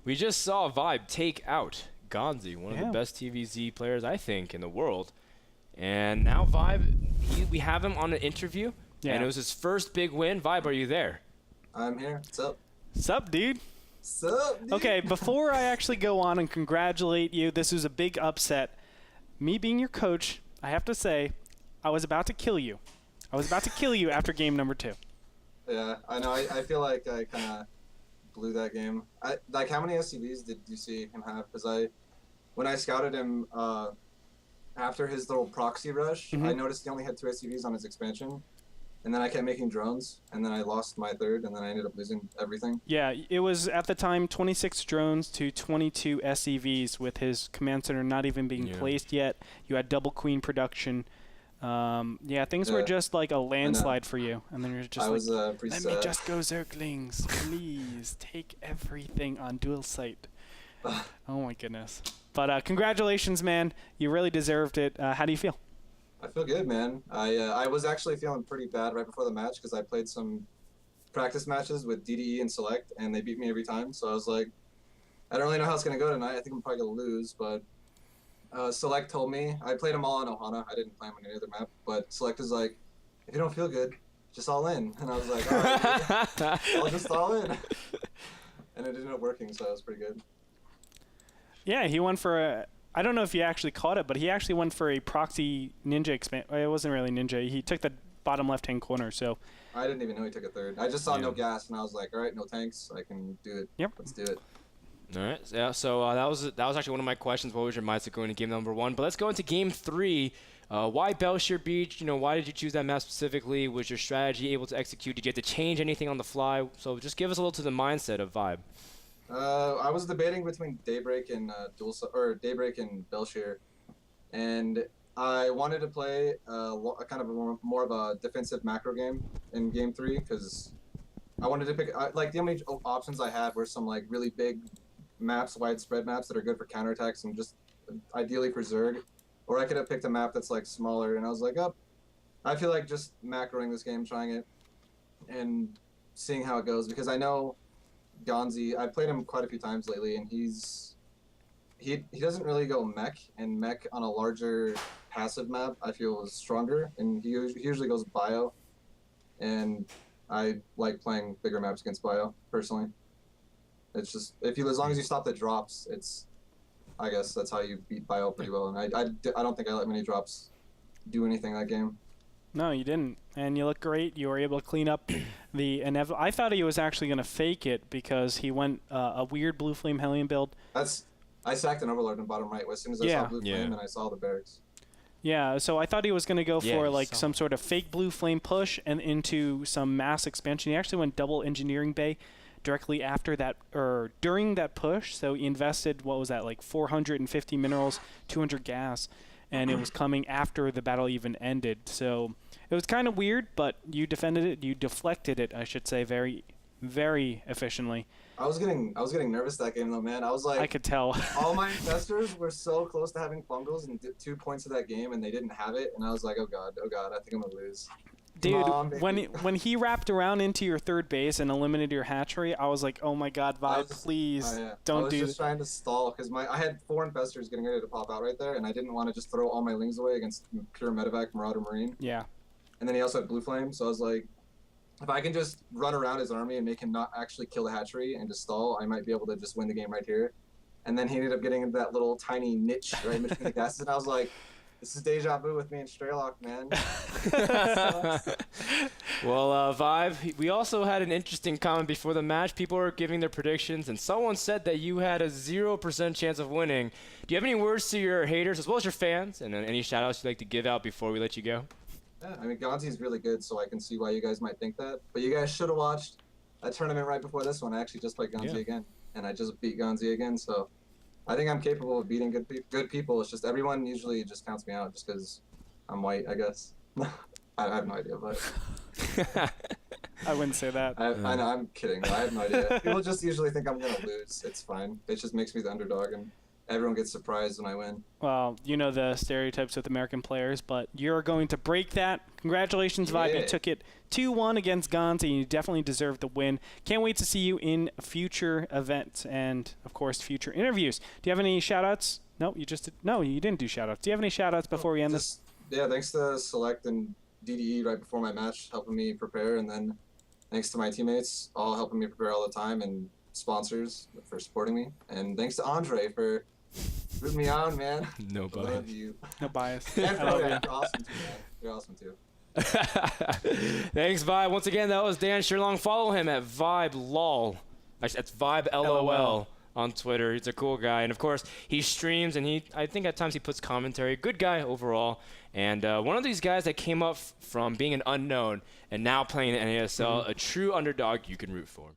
We just saw Vibe take out Ganzi, one of the best TVZ players, I think, in the world. And now Vibe, we have him on an interview, and it was his first big win. Vibe, are you there? I'm here. What's up? Sup, dude? Sup, dude? Okay, before I actually go on and congratulate you, this was a big upset. Me being your coach, I have to say, I was about to kill you. I was about to kill you after game number 2. Yeah, I know. I feel like I kind of blew that game. Like, how many SCVs did you see him have? Because when I scouted him after his little proxy rush, I noticed he only had 2 SCVs on his expansion. And then I kept making drones, and then I lost my 3rd, and then I ended up losing everything. Yeah, it was at the time 26 drones to 22 SCVs with his command center not even being placed yet. You had double queen production. Things were just like a landslide for you. And then you're just let me just go Zerglings. Please take everything on dual sight. Oh my goodness. But congratulations, man. You really deserved it. How do you feel? I feel good, man. I was actually feeling pretty bad right before the match because I played some practice matches with DDE and Select, and they beat me every time. So I was like, I don't really know how it's going to go tonight. I think I'm probably going to lose, but Select told me. I played them all on Ohana. I didn't play them on any other map, but Select is like, if you don't feel good, just all in. And I was like, all right, I'll just all in. And it ended up working, so it was pretty good. Yeah, he went for a... I don't know if you actually caught it, but he actually went for a proxy ninja expansion. It wasn't really ninja. He took the bottom left-hand corner, so... I didn't even know he took a 3rd. I just saw no gas, and I was like, all right, no tanks. I can do it. Yep. Let's do it. All right. Yeah, so that was actually one of my questions. What was your mindset going into game number 1? But let's go into game 3. Why Belshire Beach? Why did you choose that map specifically? Was your strategy able to execute? Did you have to change anything on the fly? So just give us a little to the mindset of Vibe. I was debating between Daybreak and Daybreak and Belshire, and I wanted to play a kind of more of a defensive macro game in game 3 because I wanted to pick like the only options I had were some like really big maps, widespread maps that are good for counterattacks and just ideally for Zerg, or I could have picked a map that's like smaller. And I was like, I feel like just macroing this game, trying it, and seeing how it goes because I know. Ganzi, I've played him quite a few times lately, and he doesn't really go mech, and mech on a larger passive map I feel is stronger, and he usually goes bio, and I like playing bigger maps against bio personally. It's just as long as you stop the drops, I guess that's how you beat bio pretty well, and I don't think I let many drops do anything that game. No, you didn't. And you look great. You were able to clean up the inevitable. I thought he was actually going to fake it because he went a weird Blue Flame Hellion build. I sacked an Overlord in bottom right as soon as I saw Blue Flame and I saw the barracks. Yeah, so I thought he was going to go for like some sort of fake Blue Flame push and into some mass expansion. He actually went double Engineering Bay directly after that, or during that push. So he invested, what was that, like 450 minerals, 200 gas, and it was coming after the battle even ended. So it was kind of weird, but you defended it. You deflected it, I should say, very, very efficiently. I was getting nervous that game though, man. I was like, I could tell. All my investors were so close to having fungals in 2 points of that game, and they didn't have it. And I was like, oh god, I think I'm gonna lose. Dude, when he wrapped around into your 3rd base and eliminated your hatchery, I was like, oh my god, Vibe, please don't do this. I was just trying to stall because I had 4 investors getting ready to pop out right there, and I didn't want to just throw all my lings away against pure medevac Marauder Marine. Yeah. And then he also had Blue Flame, so I was like, if I can just run around his army and make him not actually kill the hatchery and just stall, I might be able to just win the game right here. And then he ended up getting into that little tiny niche right between the gases, and I was like, this is deja vu with me and Straylock, man. Well, Vibe, we also had an interesting comment before the match. People were giving their predictions, and someone said that you had a 0% chance of winning. Do you have any words to your haters as well as your fans, and any shout-outs you'd like to give out before we let you go? Yeah, I mean, Ganzi's really good, so I can see why you guys might think that. But you guys should have watched a tournament right before this one. I actually just played Ganzi again, and I just beat Ganzi again, so I think I'm capable of beating good people. It's just everyone usually just counts me out just because I'm white, I guess. I have no idea, but... I wouldn't say that. I know, I'm kidding. I have no idea. People just usually think I'm going to lose. It's fine. It just makes me the underdog, and everyone gets surprised when I win. Well, you know the stereotypes with American players, but you're going to break that. Congratulations, Vibe. Yeah. You took it 2-1 against Ganzi, and you definitely deserve the win. Can't wait to see you in future events and, of course, future interviews. Do you have any shout-outs? No, you didn't do shout-outs. Do you have any shout-outs before we end this? Yeah, thanks to Select and DDE right before my match, helping me prepare, and then thanks to my teammates, all helping me prepare all the time, and sponsors for supporting me. And thanks to Andre for rooting me on, man. No bias. I love you. No bias. And Frodan, you're awesome too, man. You're awesome too. Thanks, Vibe. Once again, that was Dan Sherlong. Follow him at VibeLol. Actually, that's Vibe LOL on Twitter. He's a cool guy. And, of course, he streams, and I think at times he puts commentary. Good guy overall. And one of these guys that came up from being an unknown and now playing in NASL, a true underdog you can root for.